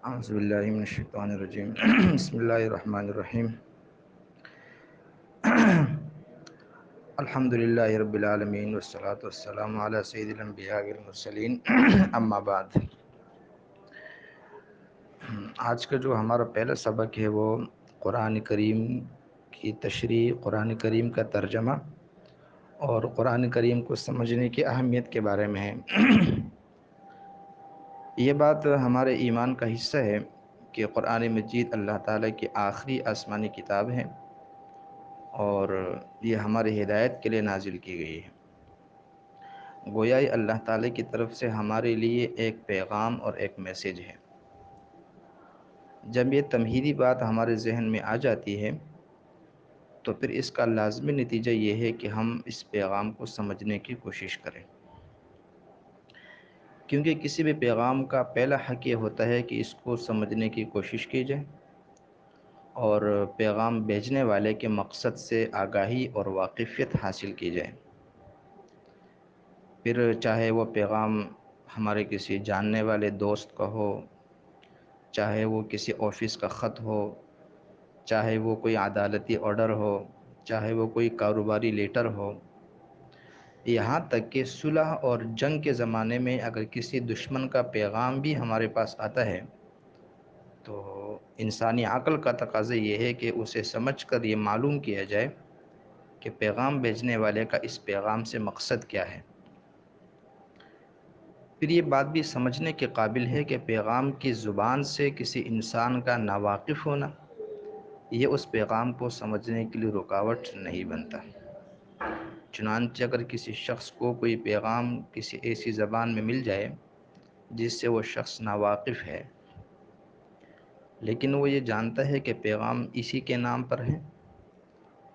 اعوذ باللہ من الشیطان الرجیم بسم اللہ الرحمن الرحیم الحمد للہ رب العالمین والصلاة والسلام علی سید الانبیاء والمرسلین اما بعد۔ آج کا جو ہمارا پہلا سبق ہے وہ قرآن کریم کی تشریح، قرآن کریم کا ترجمہ اور قرآن کریم کو سمجھنے کی اہمیت کے بارے میں ہے۔ یہ بات ہمارے ایمان کا حصہ ہے کہ قرآن مجید اللہ تعالیٰ کی آخری آسمانی کتاب ہے اور یہ ہماری ہدایت کے لیے نازل کی گئی ہے۔ گویا یہ اللہ تعالیٰ کی طرف سے ہمارے لیے ایک پیغام اور ایک میسیج ہے۔ جب یہ تمہیدی بات ہمارے ذہن میں آ جاتی ہے تو پھر اس کا لازمی نتیجہ یہ ہے کہ ہم اس پیغام کو سمجھنے کی کوشش کریں، کیونکہ کسی بھی پیغام کا پہلا حق یہ ہوتا ہے کہ اس کو سمجھنے کی کوشش کی جائے اور پیغام بھیجنے والے کے مقصد سے آگاہی اور واقفیت حاصل کی جائے۔ پھر چاہے وہ پیغام ہمارے کسی جاننے والے دوست کا ہو، چاہے وہ کسی آفس کا خط ہو، چاہے وہ کوئی عدالتی آرڈر ہو، چاہے وہ کوئی کاروباری لیٹر ہو، یہاں تک کہ صلح اور جنگ کے زمانے میں اگر کسی دشمن کا پیغام بھی ہمارے پاس آتا ہے تو انسانی عقل کا تقاضا یہ ہے کہ اسے سمجھ کر یہ معلوم کیا جائے کہ پیغام بھیجنے والے کا اس پیغام سے مقصد کیا ہے۔ پھر یہ بات بھی سمجھنے کے قابل ہے کہ پیغام کی زبان سے کسی انسان کا ناواقف ہونا یہ اس پیغام کو سمجھنے کے لیے رکاوٹ نہیں بنتا۔ چنانچہ اگر کسی شخص کو کوئی پیغام کسی ایسی زبان میں مل جائے جس سے وہ شخص ناواقف ہے، لیکن وہ یہ جانتا ہے کہ پیغام اسی کے نام پر ہے،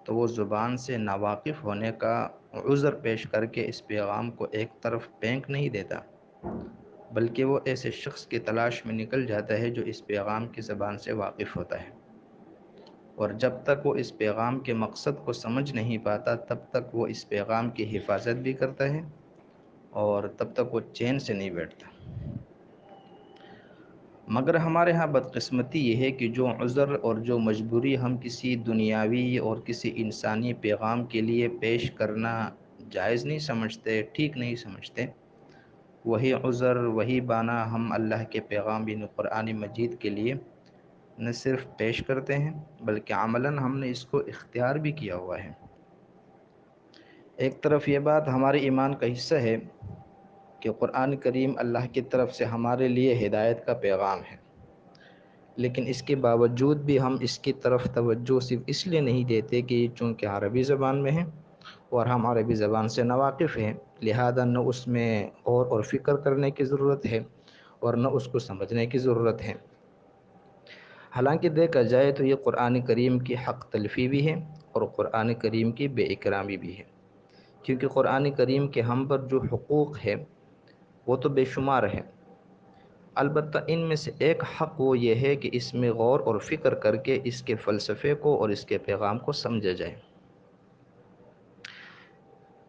تو وہ زبان سے ناواقف ہونے کا عذر پیش کر کے اس پیغام کو ایک طرف پھینک نہیں دیتا، بلکہ وہ ایسے شخص کی تلاش میں نکل جاتا ہے جو اس پیغام کی زبان سے واقف ہوتا ہے، اور جب تک وہ اس پیغام کے مقصد کو سمجھ نہیں پاتا تب تک وہ اس پیغام کی حفاظت بھی کرتا ہے اور تب تک وہ چین سے نہیں بیٹھتا۔ مگر ہمارے ہاں بدقسمتی یہ ہے کہ جو عذر اور جو مجبوری ہم کسی دنیاوی اور کسی انسانی پیغام کے لیے پیش کرنا جائز نہیں سمجھتے، ٹھیک نہیں سمجھتے، وہی عذر، وہی بہانہ ہم اللہ کے پیغام یعنی قرآن مجید کے لیے نہ صرف پیش کرتے ہیں بلکہ عملاً ہم نے اس کو اختیار بھی کیا ہوا ہے۔ ایک طرف یہ بات ہمارے ایمان کا حصہ ہے کہ قرآن کریم اللہ کی طرف سے ہمارے لیے ہدایت کا پیغام ہے، لیکن اس کے باوجود بھی ہم اس کی طرف توجہ صرف اس لیے نہیں دیتے کہ یہ چونکہ عربی زبان میں ہے اور ہم عربی زبان سے ناواقف ہیں، لہذا نہ اس میں غور اور فکر کرنے کی ضرورت ہے اور نہ اس کو سمجھنے کی ضرورت ہے۔ حالانکہ دیکھا جائے تو یہ قرآن کریم کی حق تلفی بھی ہے اور قرآن کریم کی بے اکرامی بھی ہے، کیونکہ قرآن کریم کے ہم پر جو حقوق ہے وہ تو بے شمار ہے، البتہ ان میں سے ایک حق وہ یہ ہے کہ اس میں غور اور فکر کر کے اس کے فلسفے کو اور اس کے پیغام کو سمجھا جائے۔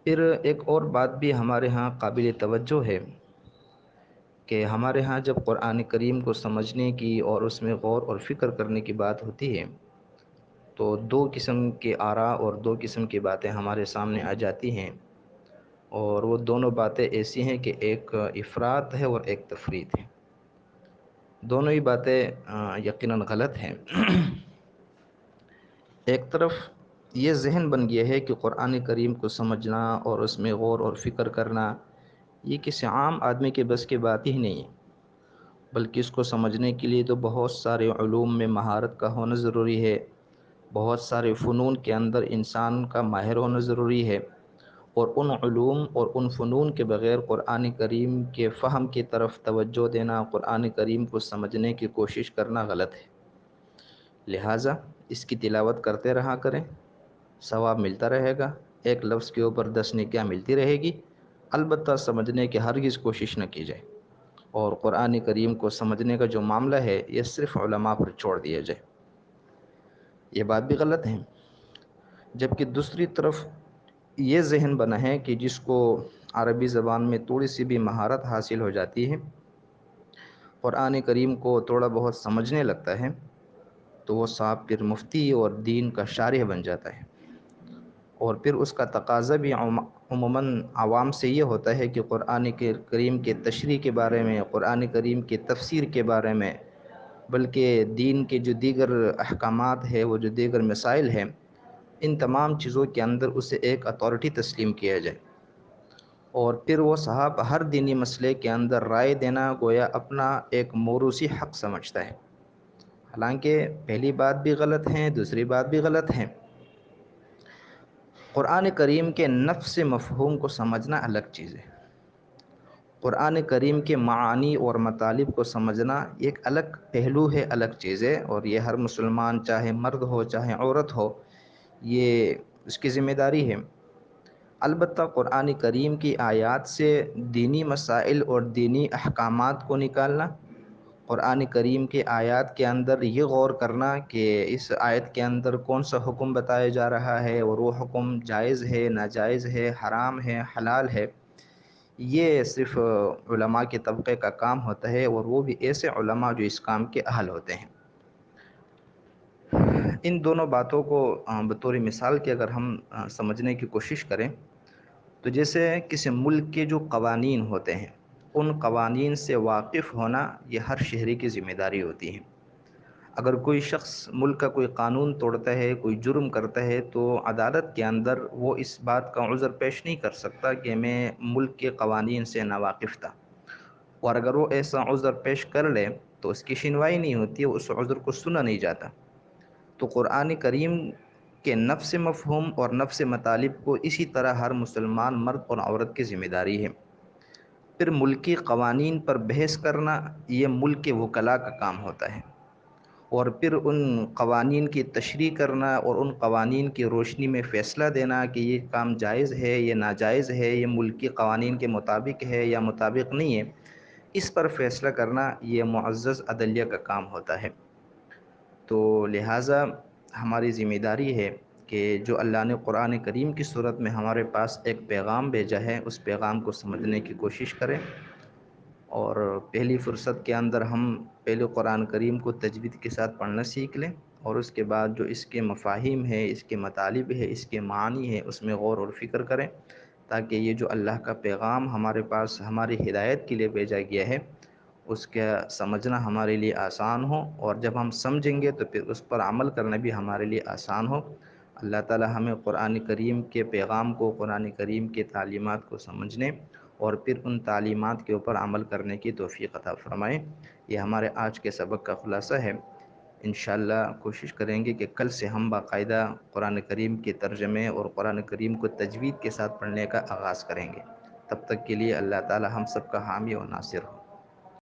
پھر ایک اور بات بھی ہمارے ہاں قابل توجہ ہے کہ ہمارے ہاں جب قرآن کریم کو سمجھنے کی اور اس میں غور اور فکر کرنے کی بات ہوتی ہے تو دو قسم کے آراء اور دو قسم کی باتیں ہمارے سامنے آ جاتی ہیں، اور وہ دونوں باتیں ایسی ہیں کہ ایک افراط ہے اور ایک تفریط ہے۔ دونوں ہی باتیں یقیناً غلط ہیں۔ ایک طرف یہ ذہن بن گیا ہے کہ قرآن کریم کو سمجھنا اور اس میں غور اور فکر کرنا یہ کسی عام آدمی کے بس کی بات ہی نہیں ہے، بلکہ اس کو سمجھنے کے لیے تو بہت سارے علوم میں مہارت کا ہونا ضروری ہے، بہت سارے فنون کے اندر انسان کا ماہر ہونا ضروری ہے، اور ان علوم اور ان فنون کے بغیر قرآن کریم کے فہم کی طرف توجہ دینا، قرآن کریم کو سمجھنے کی کوشش کرنا غلط ہے۔ لہٰذا اس کی تلاوت کرتے رہا کریں، ثواب ملتا رہے گا، ایک لفظ کے اوپر 10 نیکیاں ملتی رہے گی، البتہ سمجھنے کی ہرگز کوشش نہ کی جائے، اور قرآن کریم کو سمجھنے کا جو معاملہ ہے یہ صرف علماء پر چھوڑ دیا جائے۔ یہ بات بھی غلط ہے۔ جبکہ دوسری طرف یہ ذہن بنا ہے کہ جس کو عربی زبان میں تھوڑی سی بھی مہارت حاصل ہو جاتی ہے، قرآن کریم کو تھوڑا بہت سمجھنے لگتا ہے تو وہ صاحب پھر مفتی اور دین کا شارح بن جاتا ہے، اور پھر اس کا تقاضا بھی عموماً عوام سے یہ ہوتا ہے کہ قرآن کریم کے تشریح کے بارے میں، قرآن کریم کے تفسیر کے بارے میں، بلکہ دین کے جو دیگر احکامات ہیں، وہ جو دیگر مسائل ہیں، ان تمام چیزوں کے اندر اسے ایک اتھارٹی تسلیم کیا جائے، اور پھر وہ صاحب ہر دینی مسئلے کے اندر رائے دینا گویا اپنا ایک موروثی حق سمجھتا ہے، حالانکہ پہلی بات بھی غلط ہے، دوسری بات بھی غلط ہے۔ قرآن کریم کے نفس مفہوم کو سمجھنا الگ چیز ہے، قرآن کریم کے معانی اور مطالب کو سمجھنا ایک الگ پہلو ہے، الگ چیز ہے، اور یہ ہر مسلمان چاہے مرد ہو چاہے عورت ہو، یہ اس کی ذمہ داری ہے۔ البتہ قرآن کریم کی آیات سے دینی مسائل اور دینی احکامات کو نکالنا، قرآن کریم کے آیات کے اندر یہ غور کرنا کہ اس آیت کے اندر کون سا حکم بتایا جا رہا ہے، اور وہ حکم جائز ہے، ناجائز ہے، حرام ہے، حلال ہے، یہ صرف علماء کے طبقے کا کام ہوتا ہے، اور وہ بھی ایسے علماء جو اس کام کے اہل ہوتے ہیں۔ ان دونوں باتوں کو بطور مثال کے اگر ہم سمجھنے کی کوشش کریں تو جیسے کسی ملک کے جو قوانین ہوتے ہیں، ان قوانین سے واقف ہونا یہ ہر شہری کی ذمہ داری ہوتی ہے۔ اگر کوئی شخص ملک کا کوئی قانون توڑتا ہے، کوئی جرم کرتا ہے، تو عدالت کے اندر وہ اس بات کا عذر پیش نہیں کر سکتا کہ میں ملک کے قوانین سے ناواقف تھا، اور اگر وہ ایسا عذر پیش کر لے تو اس کی سنوائی نہیں ہوتی ہے، اس عذر کو سنا نہیں جاتا۔ تو قرآن کریم کے نفس مفہوم اور نفس مطالب کو اسی طرح ہر مسلمان مرد اور عورت کی ذمہ داری ہے۔ پھر ملکی قوانین پر بحث کرنا یہ ملک کے وکلاء کا کام ہوتا ہے، اور پھر ان قوانین کی تشریح کرنا اور ان قوانین کی روشنی میں فیصلہ دینا کہ یہ کام جائز ہے، یہ ناجائز ہے، یہ ملکی قوانین کے مطابق ہے یا مطابق نہیں ہے، اس پر فیصلہ کرنا یہ معزز عدلیہ کا کام ہوتا ہے۔ تو لہٰذا ہماری ذمہ داری ہے کہ جو اللہ نے قرآن کریم کی صورت میں ہمارے پاس ایک پیغام بھیجا ہے، اس پیغام کو سمجھنے کی کوشش کریں، اور پہلی فرصت کے اندر ہم پہلے قرآن کریم کو تجوید کے ساتھ پڑھنا سیکھ لیں، اور اس کے بعد جو اس کے مفاہیم ہے، اس کے مطالب ہے، اس کے معانی ہے، اس میں غور اور فکر کریں، تاکہ یہ جو اللہ کا پیغام ہمارے پاس ہماری ہدایت کے لیے بھیجا گیا ہے، اس کا سمجھنا ہمارے لیے آسان ہو، اور جب ہم سمجھیں گے تو پھر اس پر عمل کرنا بھی ہمارے لیے آسان ہو۔ اللہ تعالی ہمیں قرآن کریم کے پیغام کو، قرآن کریم کے تعلیمات کو سمجھنے اور پھر ان تعلیمات کے اوپر عمل کرنے کی توفیق عطا فرمائے۔ یہ ہمارے آج کے سبق کا خلاصہ ہے۔ انشاءاللہ کوشش کریں گے کہ کل سے ہم باقاعدہ قرآن کریم کے ترجمے اور قرآن کریم کو تجوید کے ساتھ پڑھنے کا آغاز کریں گے۔ تب تک کے لیے اللہ تعالی ہم سب کا حامی و ناصر ہو۔